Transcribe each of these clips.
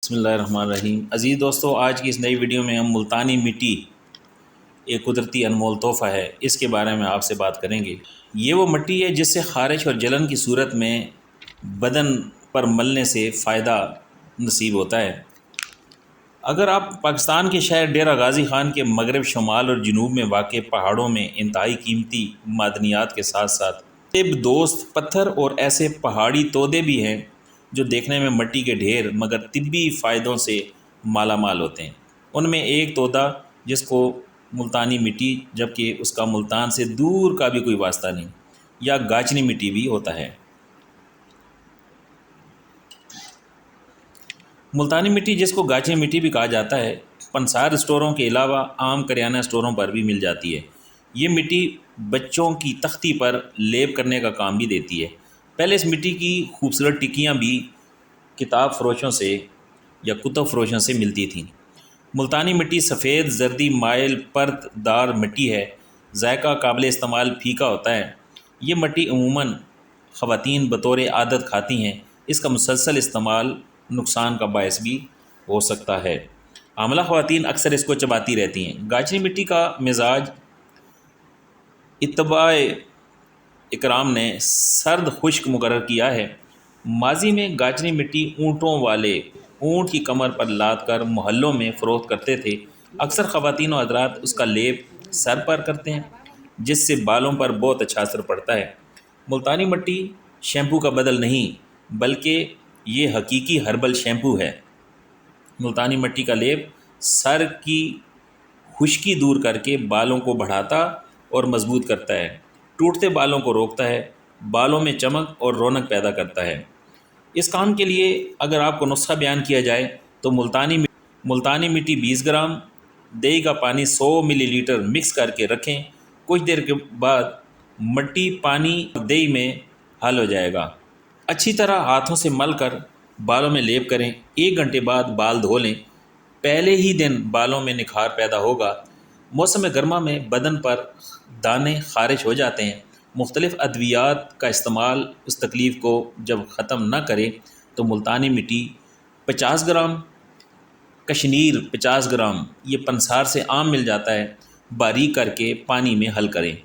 بسم اللہ الرحمن الرحیم۔ عزیز دوستو، آج کی اس نئی ویڈیو میں ہم ملتانی مٹی ایک قدرتی انمول تحفہ ہے، اس کے بارے میں آپ سے بات کریں گے۔ یہ وہ مٹی ہے جس سے خارش اور جلن کی صورت میں بدن پر ملنے سے فائدہ نصیب ہوتا ہے۔ اگر آپ پاکستان کے شہر ڈیرہ غازی خان کے مغرب، شمال اور جنوب میں واقع پہاڑوں میں انتہائی قیمتی معدنیات کے ساتھ ساتھ طب دوست پتھر اور ایسے پہاڑی تودے بھی ہیں جو دیکھنے میں مٹی کے ڈھیر مگر طبی فائدوں سے مالا مال ہوتے ہیں۔ ان میں ایک تودا جس کو ملتانی مٹی، جبکہ اس کا ملتان سے دور کا بھی کوئی واسطہ نہیں، یا گاچنی مٹی بھی ہوتا ہے۔ ملتانی مٹی، جس کو گاچنی مٹی بھی کہا جاتا ہے، پنسار اسٹوروں کے علاوہ عام کریانہ اسٹوروں پر بھی مل جاتی ہے۔ یہ مٹی بچوں کی تختی پر لیپ کرنے کا کام بھی دیتی ہے۔ پہلے اس مٹی کی خوبصورت ٹکیاں بھی کتاب فروشوں سے یا کتب فروشوں سے ملتی تھیں۔ ملتانی مٹی سفید زردی مائل پرت دار مٹی ہے، ذائقہ قابل استعمال پھیکا ہوتا ہے۔ یہ مٹی عموماً خواتین بطور عادت کھاتی ہیں۔ اس کا مسلسل استعمال نقصان کا باعث بھی ہو سکتا ہے۔ حاملہ خواتین اکثر اس کو چباتی رہتی ہیں۔ گاچنی مٹی کا مزاج اتباع اکرام نے سرد خشک مقرر کیا ہے۔ ماضی میں گاچنی مٹی اونٹوں والے اونٹ کی کمر پر لاد کر محلوں میں فروخت کرتے تھے۔ اکثر خواتین و حضرات اس کا لیپ سر پر کرتے ہیں، جس سے بالوں پر بہت اچھا اثر پڑتا ہے۔ ملتانی مٹی شیمپو کا بدل نہیں، بلکہ یہ حقیقی ہربل شیمپو ہے۔ ملتانی مٹی کا لیپ سر کی خشکی دور کر کے بالوں کو بڑھاتا اور مضبوط کرتا ہے، ٹوٹتے بالوں کو روکتا ہے، بالوں میں چمک اور رونق پیدا کرتا ہے۔ اس کام کے لیے اگر آپ کو نسخہ بیان کیا جائے تو ملتانی مٹی 20 گرام، دہی کا پانی 100 ملی لیٹر مکس کر کے رکھیں۔ کچھ دیر کے بعد مٹی پانی دہی میں حل ہو جائے گا۔ اچھی طرح ہاتھوں سے مل کر بالوں میں لیپ کریں۔ 1 گھنٹے بعد بال دھو لیں۔ پہلے ہی دن بالوں میں نکھار پیدا ہوگا۔ موسم گرما میں بدن پر دانے خارش ہو جاتے ہیں۔ مختلف ادویات کا استعمال اس تکلیف کو جب ختم نہ کرے تو ملتانی مٹی 50 گرام، کشنیر 50 گرام، یہ پنسار سے عام مل جاتا ہے، باریک کر کے پانی میں حل کریں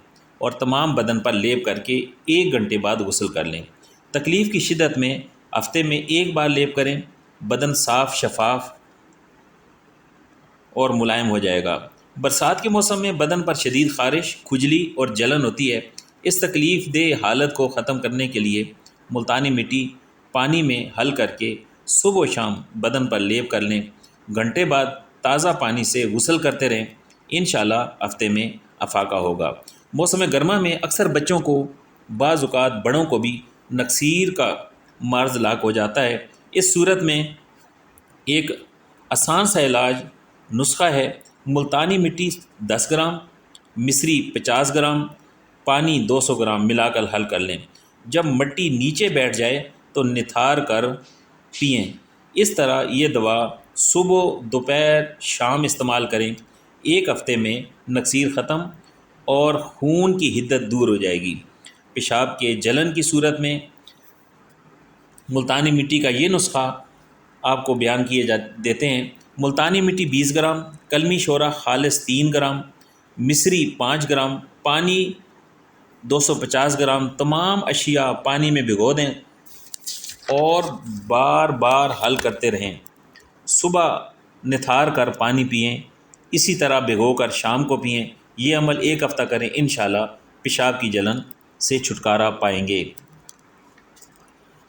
اور تمام بدن پر لیپ کر کے 1 گھنٹے بعد غسل کر لیں۔ تکلیف کی شدت میں ہفتے میں 1 بار لیپ کریں، بدن صاف، شفاف اور ملائم ہو جائے گا۔ برسات کے موسم میں بدن پر شدید خارش، کھجلی اور جلن ہوتی ہے۔ اس تکلیف دہ حالت کو ختم کرنے کے لیے ملتانی مٹی پانی میں حل کر کے صبح و شام بدن پر لیپ کر لیں۔ گھنٹے بعد تازہ پانی سے غسل کرتے رہیں، انشاءاللہ ہفتے میں افاقہ ہوگا۔ موسم گرما میں اکثر بچوں کو، بعض اوقات بڑوں کو بھی نکسیر کا مرض لاحق ہو جاتا ہے۔ اس صورت میں ایک آسان سا علاج نسخہ ہے۔ ملتانی مٹی 10 گرام، مصری 50 گرام، پانی 200 گرام ملا کر حل کر لیں۔ جب مٹی نیچے بیٹھ جائے تو نتھار کر پئیں۔ اس طرح یہ دوا صبح، دوپہر، شام استعمال کریں۔ 1 ہفتے میں نکسیر ختم اور خون کی حدت دور ہو جائے گی۔ پیشاب کے جلن کی صورت میں ملتانی مٹی کا یہ نسخہ آپ کو بیان کیے دیتے ہیں۔ ملتانی مٹی 20 گرام، کلمی شورہ خالص 3 گرام، مصری 5 گرام، پانی 250 گرام، تمام اشیاء پانی میں بھگو دیں اور بار بار حل کرتے رہیں۔ صبح نتھار کر پانی پئیں، اسی طرح بھگو کر شام کو پئیں۔ یہ عمل 1 ہفتہ کریں، انشاءاللہ پیشاب کی جلن سے چھٹکارا پائیں گے۔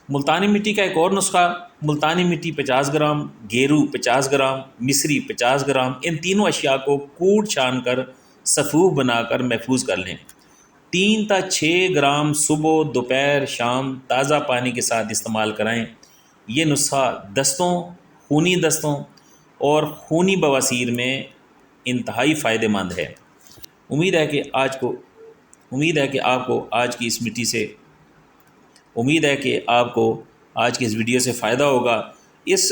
ملتانی مٹی کا ایک اور نسخہ، ملتانی مٹی 50 گرام، گیرو 50 گرام، مصری 50 گرام، ان تینوں اشیاء کو کوٹ چھان کر صفوف بنا کر محفوظ کر لیں۔ 3 تا 6 گرام صبح، دوپہر، شام تازہ پانی کے ساتھ استعمال کرائیں۔ یہ نسخہ دستوں، خونی دستوں اور خونی بواسیر میں انتہائی فائدہ مند ہے۔ امید ہے کہ آپ کو آج کی اس ویڈیو سے فائدہ ہوگا۔ اس